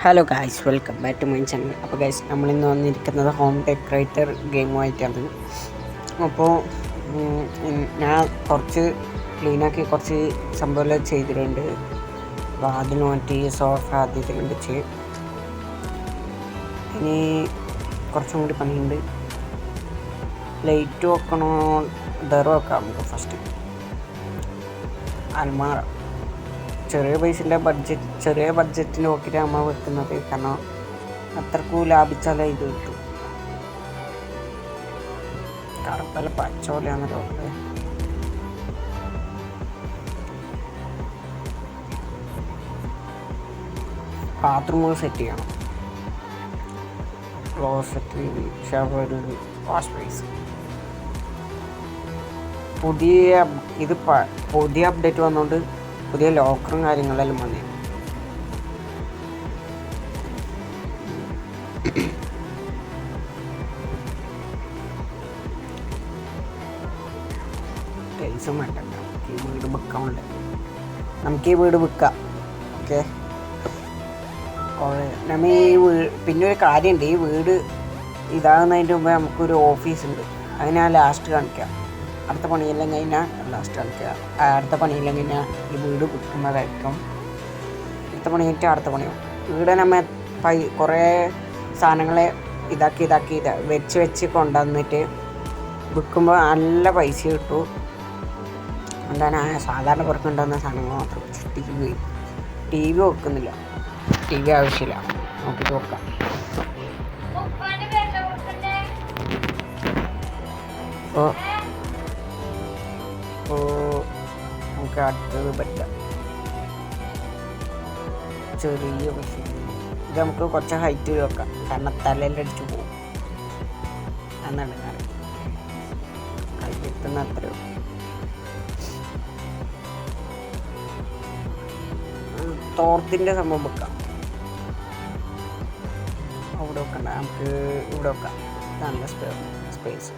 Hello guys, welcome back to my channel. അപ്പോൾ guys, നമ്മളിന്ന് വന്നിരിക്കുന്നത് ഹോം ഡെക്കറേറ്റർ ഗെയിമുമായിട്ടാണ്. അപ്പോൾ ഞാൻ കുറച്ച് ക്ലീനാക്കി കുറച്ച് സംഭവമെല്ലാം ചെയ്തിട്ടുണ്ട്. അപ്പോൾ അതിന് വേണ്ടി സോഫ ആദ്യത്തെ ചെയ്യും. ഇനി കുറച്ചും കൂടി പണിയുണ്ട്. ലൈറ്റ് വെക്കണോ, ഡർ വെക്കാം നമുക്ക്. ഫസ്റ്റ് അൽമാറ ചെറിയ ബഡ്ജറ്റിൽ നോക്കിയിട്ട് നമ്മൾ വെക്കുന്നത്. കാരണം അത്രക്കും ലാഭിച്ചാലേ ഇത് കിട്ടും. കറുപ്പല്ല പച്ചോലയാണല്ലോ. ബാത്റൂമുകൾ സെറ്റ് ചെയ്യണം. Closet, shower, wash base. പുതിയ അപ്ഡേറ്റ് വന്നുകൊണ്ട് പുതിയ ലോക്കറും കാര്യങ്ങളെല്ലാം വന്നു. ടൈൽസും വേണ്ട, ഈ വീട് വിൽക്കാനുണ്ട്. നമുക്ക് ഈ വീട് വിൽക്കാം. ഓക്കെ, നമ്മൾ പിന്നെ ഒരു കാര്യമുണ്ട്. ഈ വീട് ഇതാകുന്നതിൻ്റെ മുമ്പ് നമുക്കൊരു ഓഫീസുണ്ട്. അത് ഞാൻ ലാസ്റ്റ് കാണിക്കാം. അടുത്ത പണിയെല്ലാം കഴിഞ്ഞാൽ ലാസ്റ്റ് കാണിക്കുക. അടുത്ത പണിയെല്ലാം കഴിഞ്ഞാൽ ഈ വീട് വിൽക്കുന്നതായിരിക്കും. അടുത്ത പണി കഴിഞ്ഞിട്ട് അടുത്ത പണിയാവും. ഇവിടെ നമ്മൾ കുറേ സാധനങ്ങളെ ഇതാക്കി വെച്ച് കൊണ്ടുവന്നിട്ട് വിൽക്കുമ്പോൾ നല്ല പൈസ കിട്ടും. എന്താണ് സാധാരണ പുറത്തുണ്ടാകുന്ന സാധനങ്ങൾ മാത്രം. ടി വി വെക്കുന്നില്ല. ടി വി ആവശ്യമില്ല. നോക്കിയിട്ട് വെക്കാം. അപ്പോൾ നമുക്ക് അടുത്തത് പറ്റാം. ചെറിയ മെഷീൻ ഇത് നമുക്ക് കുറച്ച് ഹൈറ്റ് വെക്കാം. കാരണം തലയിൽ അടിച്ചു പോകും എന്നാണ് കാര്യം. കൈയെത്തുന്ന അത്ര തോർത്തിൻ്റെ സംഭവം വെക്കാം. അവിടെ വെക്കണ്ട, നമുക്ക് ഇവിടെ വെക്കാം. നല്ല സ്പേസ്.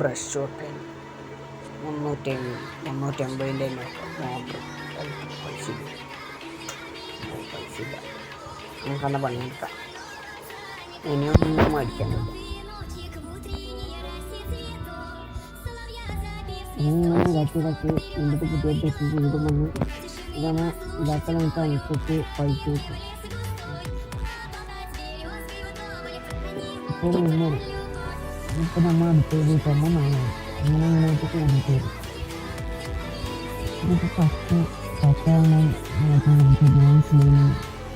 ബ്രഷ് വെക്കാൻ 350 മോട്ടർ. പൈസ ഇല്ല. നമുക്കെന്ന പണി എടുക്കാം. ഇനിയൊന്നും മേടിക്കാനില്ല. ഇതിൻ്റെ പുതിയ ഡ്രസ്സ് ചെയ്ത് വന്ന് ഇതാണ് ഇതാക്കാൻ നമുക്ക് അനുസരിച്ച് പൈസ കിട്ടും. ഇപ്പോൾ ഇപ്പം നമ്മൾ അടുത്തത് ഇപ്പം അങ്ങനെയായിട്ട് തോന്നിട്ട് വരും. ഇതിപ്പോൾ ഫസ്റ്റാണ്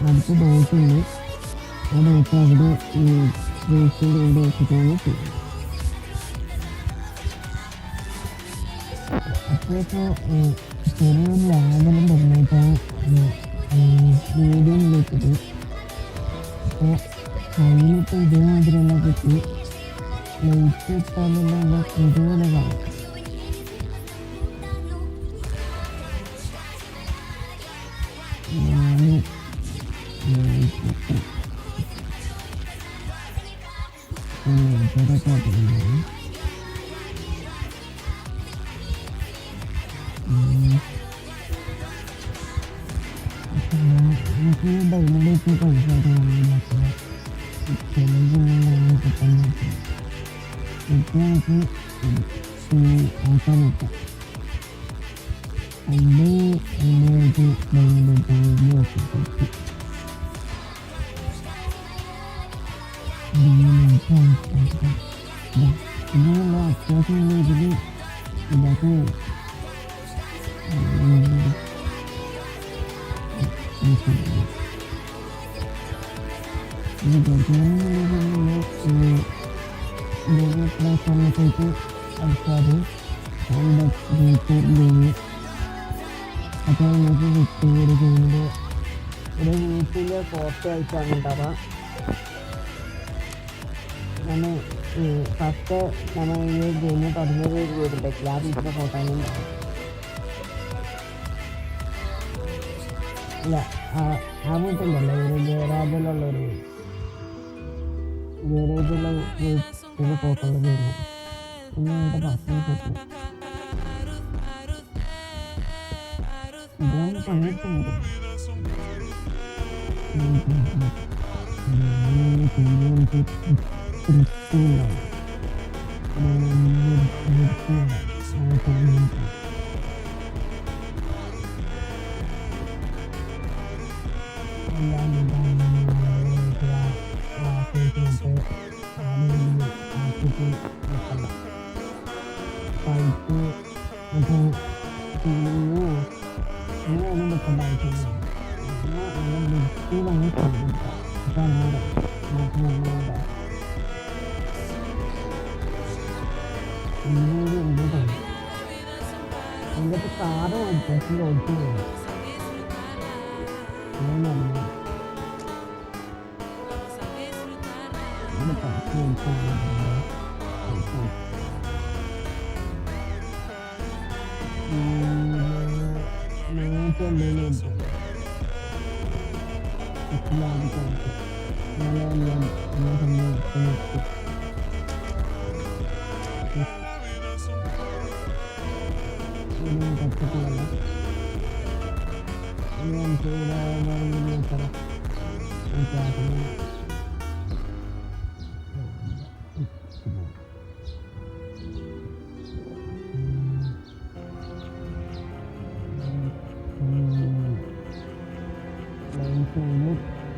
അടുത്ത ഡോട്ടുണ്ട്. ആ ഡോട്ട് അവിടെ വേസ്റ്റിൻ്റെ കൊണ്ട് വെച്ചിട്ടാണ് ചെയ്യുന്നത്. അപ്പോൾ ചെറിയൊരു ലാബെല്ലാം തുടങ്ങിയിട്ടാണ് മീഡിയം വെച്ചിട്ട്. അപ്പോൾ കയ്യിലിപ്പോൾ ഇതേമാതിരിയെല്ലാം കിട്ടി ലൈറ്റ് ഇട്ടാലുള്ള ഇതുപോലെ കാണും. ഡെയിലിലേക്ക് പൈസ നമുക്ക് ആക്കാൻ നോക്കാം. അതിൻ്റെ ഇതിനുള്ള അത്യാവശ്യം ഇതിൽ ഇതാക്കി സമയത്തേക്ക് അടിച്ചാൽ അപ്പോൾ നമുക്ക് വിട്ടുകൂടി ചെയ്യുമ്പോൾ ഒരു വീട്ടിലെ ഫോട്ടോ ആയിട്ടാണ് ഉണ്ടാവുക. നമ്മൾ ഫസ്റ്റ് നമ്മൾ ഈ ഗെയിമിൽ 17 വീടുണ്ടാക്കില്ല. ആ വീട്ടിലെ ഫോട്ടോ ഇല്ല. ആ വീട്ടിലല്ല, ഒരു ഗേരാജിലുള്ള ഒരു ഗേരേജുള്ള വീട്ടിലെ ഫോട്ടോകൾ വരുന്നു. പിന്നെ എൻ്റെ പർസണൽ ഫോട്ടോ ഇതാണ് പണിയെടുക്കുന്നത്.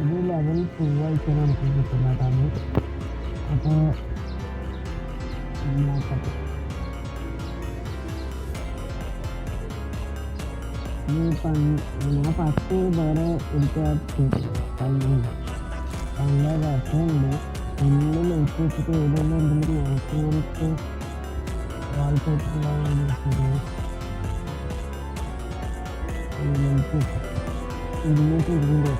ഇത് ലെവൽ 2 ആയിട്ടാണ് നമുക്ക് കിട്ടുന്നതാണ്. അപ്പോൾ നോക്കട്ടെ, ഞാൻ 10 വേറെ എടുക്കാൻ കഴിയുന്നുണ്ട്. നല്ല രസമുണ്ട്. ഫുള്ള് ലൈറ്റ് വെച്ചിട്ട് ഏതെല്ലാം ഉണ്ടെങ്കിൽ മാക്സിമം വാൾപേപ്പറുകളാണ് ലൈറ്റ് 220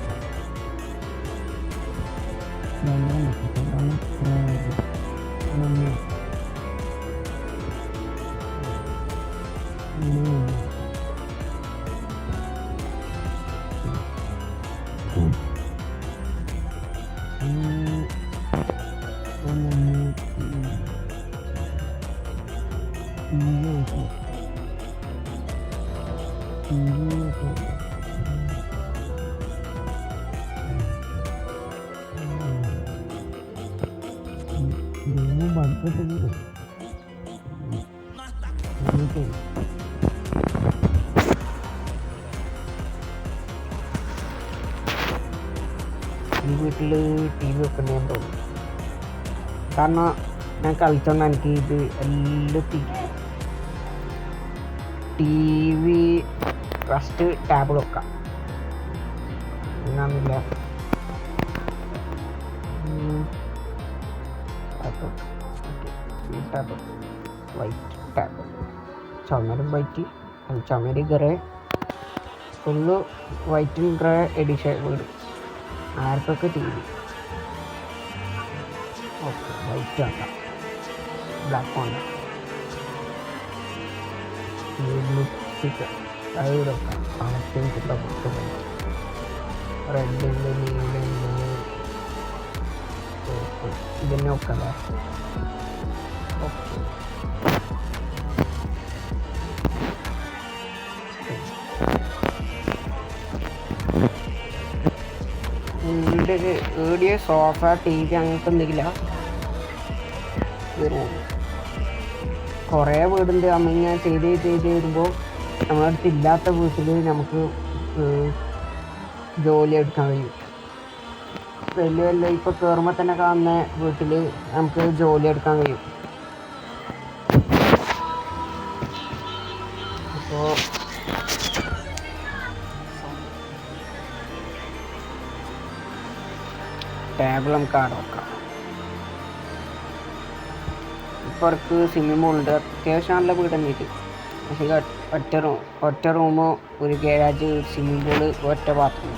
ഈ വീട്ടിൽ ടി വി വെക്കണമെന്ന് തോന്നുന്നു. കാരണം ഞാൻ കളിച്ചോണ്ട് എനിക്ക് ഇത് എല്ലാം ടി വി ഫസ്റ്റ് ടാബിൾ വെക്കാം. അങ്ങനെയൊന്നുമില്ല, വൈറ്റ് ടാബ്, ചുമരും വൈറ്റ്, ചുമര് ഗ്രേ, ഫുള്ള് വൈറ്റും ഗ്രേ എഡിഷൻ വീട്. ആർക്കൊക്കെ ടി വി ഓക്കെ വൈറ്റ് ആക്കാം, ബ്ലാക്ക് വേണ്ട, സ്പീക്കർ അത് വെക്കാം. ആദ്യം കിട്ടുന്ന പുറത്ത് പോയി റെഡുണ്ട്, നീലുണ്ട്, ഇതന്നെ വെക്കല്ലേ. ഓക്കെ വീട് ഏടിയ സോഫ ടി വി അങ്ങനത്തെ എന്തെങ്കില കുറേ വീടുണ്ട്. നമ്മളിങ്ങനെ ചെയ്ത് വരുമ്പോൾ നമ്മളടുത്ത് ഇല്ലാത്ത വീട്ടിൽ നമുക്ക് ജോലി എടുക്കാൻ കഴിയും. വലിയ ഇപ്പോൾ കയറുമ്പോൾ തന്നെ കാണുന്ന വീട്ടിൽ നമുക്ക് ജോലി എടുക്കാൻ കഴിയും. അപ്പോൾ ടേബിൾ നമുക്ക് അവിടെ വെക്കാം. ഇപ്പോൾ അവർക്ക് സ്വിമ്മിംഗ് പൂളുണ്ട്, അത്യാവശ്യം നല്ല വീട് തന്നെയിട്ട്. പക്ഷേ ഒറ്റ റൂമോ ഒരു ഗാരേജ്, സ്വിമ്മിംഗ് പൂള്, ഒറ്റ ബാത്റൂം,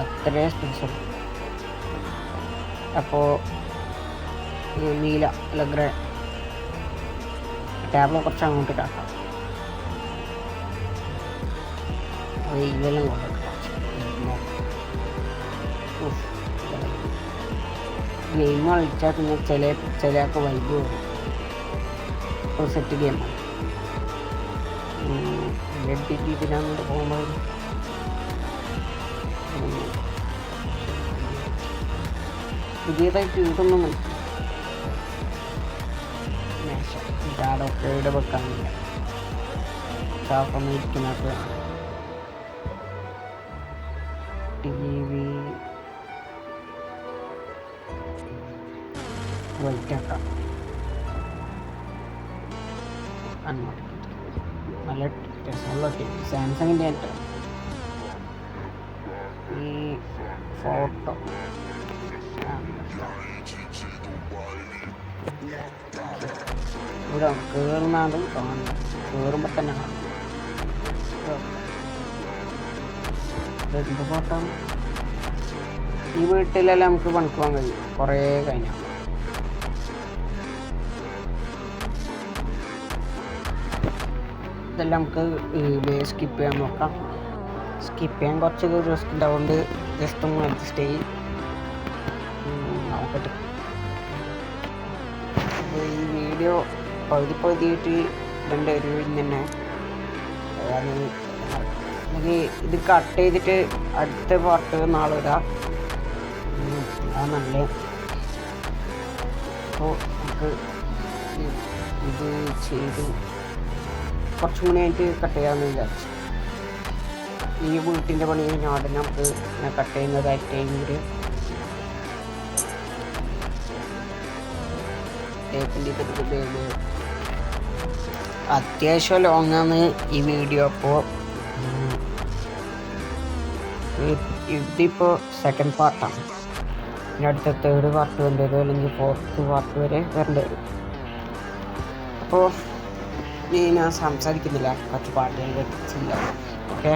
അത്രയും സ്പേസ് ഉണ്ട്. അപ്പോൾ നീല അല്ല ഗ്രേ ടേബിൾ കുറച്ച് അങ്ങോട്ട് ഇട്ടാക്കാം. വെയിലെല്ലാം കൊണ്ടിട്ട് ഗെയിം കളിച്ചാൽ പിന്നെ ചിലയൊക്കെ വൈബ് വരും. ഒരു സെറ്റ് ഗെയിമാണ്. ഇതിനങ്ങോട്ട് പോകുമ്പോൾ പുതിയതായിട്ട് ഇതൊന്നും മേശ ഇതാടൊക്കെ ഇവിടെ വെക്കാനില്ല. സ്റ്റാഫൊന്നും ഇരിക്കുന്നത് TV വൈറ്റാക്കാം. നല്ല രസമുള്ള TV സാംസങ്ങിൻ്റെ ആയിട്ട്. ഈ ഫോട്ടോ ഇവിടെ കയറുന്നാലും കാണുന്നു, കയറുമ്പോൾ തന്നെ കാണും. എന്ത് ഫോട്ടോ ഈ വീട്ടിലെല്ലാം നമുക്ക് പണിക്ക് പോകാൻ കഴിയും കുറേ കഴിഞ്ഞാൽ. ഇതെല്ലാം നമുക്ക് സ്കിപ്പ് ചെയ്യാൻ നോക്കാം. സ്കിപ്പ് ചെയ്യാൻ കുറച്ച് റിസ്ക് ഉണ്ടാവുകൊണ്ട് ജസ്റ്റ് ഒന്ന് അഡ്ജസ്റ്റ് ചെയ്യും നോക്കട്ടെ. അപ്പോൾ ഈ വീഡിയോ പകുതിയായിട്ട് രണ്ടുപേരും തന്നെ എനിക്ക് ഇത് കട്ട് ചെയ്തിട്ട് അടുത്ത പാർട്ട് നാളെ ഇടാം. അത് നല്ല. അപ്പോൾ നമുക്ക് ഇത് ചെയ്ത് കുറച്ചും കൂടി ആയിട്ട് കട്ട് ചെയ്യാമെന്ന് വിചാരിച്ചു. ഈ വീട്ടിൻ്റെ പണി കഴിഞ്ഞാൽ ഉടനെ നമുക്ക് കട്ട് ചെയ്യുന്നതായിട്ട് ടൈമിൽ ടേപ്പിൻ്റെ ഇത് അത്യാവശ്യം ലോങ്ങാണ് ഈ വീഡിയോ. അപ്പോൾ ഇതിപ്പോൾ സെക്കൻഡ് പാർട്ടാണ്. പിന്നെ അടുത്ത തേർഡ് പാർട്ട് വരേണ്ടി വരും, അല്ലെങ്കിൽ ഫോർത്ത് പാർട്ട് വരെ വരേണ്ടി വരും. അപ്പോൾ ഞാൻ സംസാരിക്കുന്നില്ല, കുറച്ച് പാട്ടുകൾ വെച്ചില്ല. ഓക്കെ.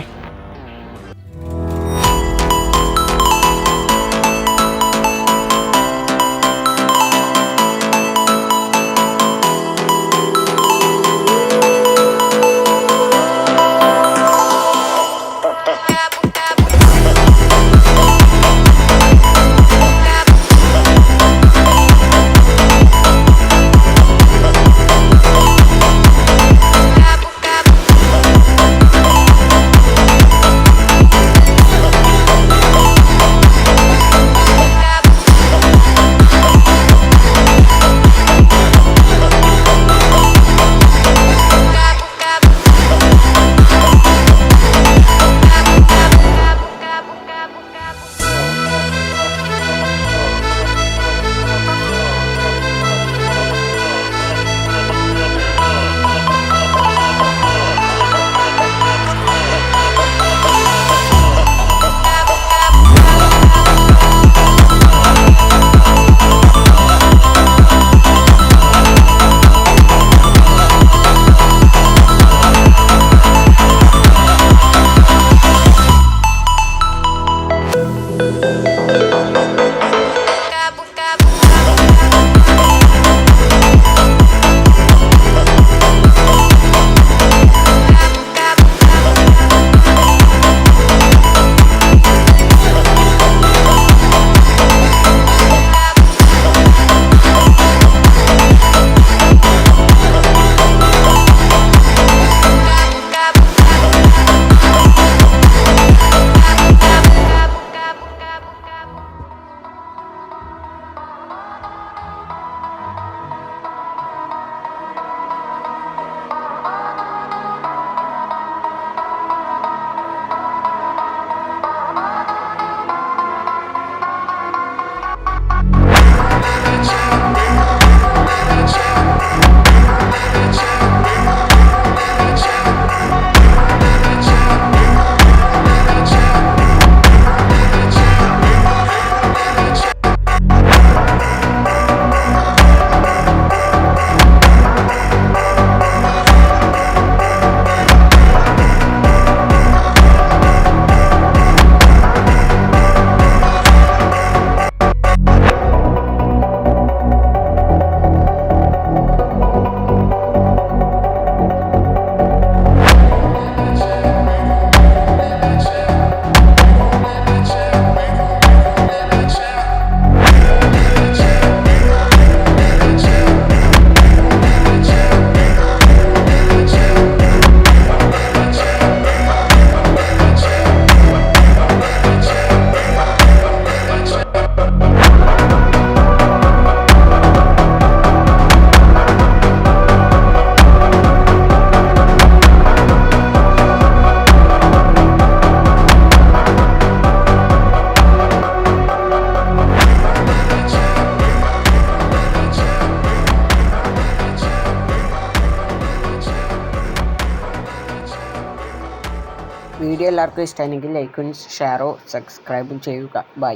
വീഡിയോ എല്ലാവർക്കും ഇഷ്ടമാണെങ്കിൽ ലൈക്കും ഷെയറോ സബ്സ്ക്രൈബും ചെയ്യുക. ബൈ.